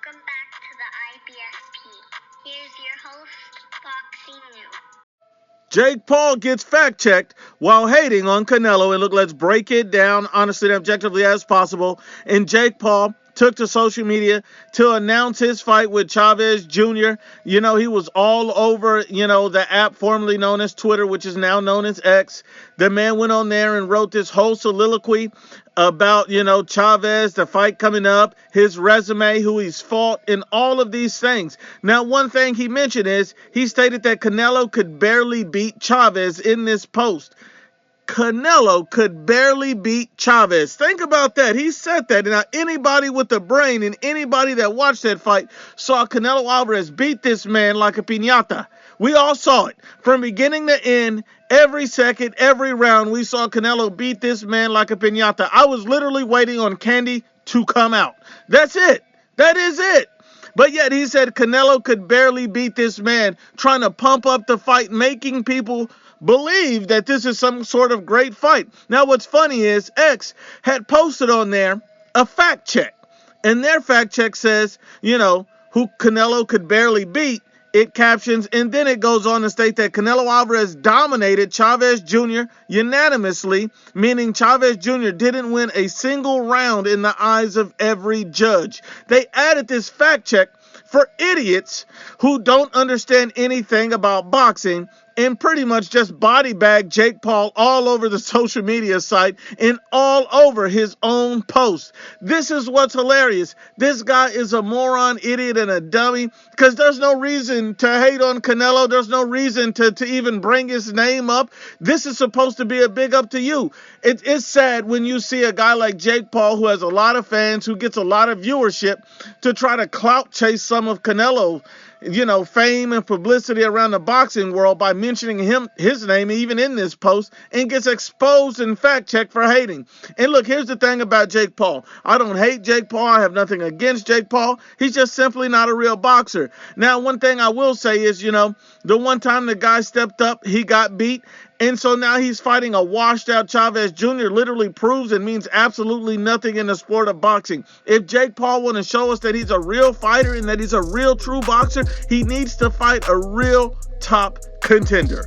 Welcome back to the IBSP. Here's your host, Boxing News. Jake Paul gets fact-checked while hating on Canelo. And look, let's break it down honestly and objectively as possible. And Jake Paul took to social media to announce his fight with Chavez Jr. You know, he was all over, the app formerly known as Twitter, which is now known as X. The man went on there and wrote this whole soliloquy about, Chavez, the fight coming up, his resume, who he's fought, and all of these things. Now, one thing he mentioned is he stated that Canelo could barely beat Chavez in this post. Canelo could barely beat Chavez. Think about that. He said that. Now, anybody with a brain and anybody that watched that fight saw Canelo Alvarez beat this man like a piñata. We all saw it. From beginning to end, every second, every round, we saw Canelo beat this man like a piñata. I was literally waiting on candy to come out. That's it. That is it. But yet he said Canelo could barely beat this man, trying to pump up the fight, making people believe that this is some sort of great fight. Now, what's funny is X had posted on there a fact check. And their fact check says, who Canelo could barely beat. It captions, and then it goes on to state that Canelo Alvarez dominated Chavez Jr. unanimously, meaning Chavez Jr. didn't win a single round in the eyes of every judge. They added this fact check for idiots who don't understand anything about boxing and pretty much just body bag Jake Paul all over the social media site and all over his own post. This is what's hilarious. This guy is a moron, idiot, and a dummy because there's no reason to hate on Canelo. There's no reason to even bring his name up. This is supposed to be a big up to you. It's sad when you see a guy like Jake Paul, who has a lot of fans, who gets a lot of viewership, to try to clout chase some of Canelo, fame and publicity around the boxing world by mentioning his name even in this post, and gets exposed and fact-checked for hating. And look, here's the thing about Jake Paul. I don't hate Jake Paul. I have nothing against Jake Paul. He's just simply not a real boxer. Now, one thing I will say is, the one time the guy stepped up, he got beat. And so now he's fighting a washed-out Chavez Jr. Literally proves and means absolutely nothing in the sport of boxing. If Jake Paul want to show us that he's a real fighter and that he's a real true boxer, he needs to fight a real top contender.